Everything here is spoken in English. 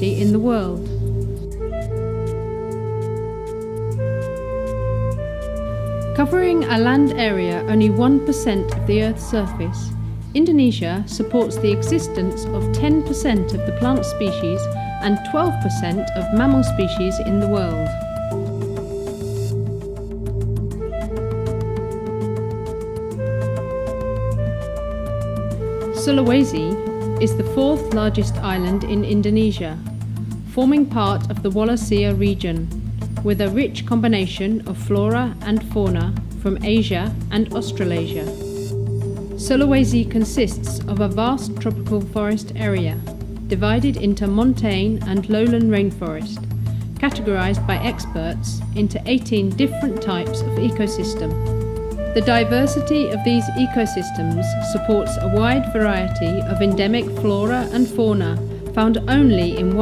biodiversity in the world. Covering a land area only 1% of the Earth's surface, Indonesia supports the existence of 10% of the plant species and 12% of mammal species in the world. Sulawesi is the fourth largest island in Indonesia, forming part of the Wallacea region, with a rich combination of flora and fauna from Asia and Australasia. Sulawesi consists of a vast tropical forest area, divided into montane and lowland rainforest, categorized by experts into 18 different types of ecosystem. The diversity of these ecosystems supports a wide variety of endemic flora and fauna found only in one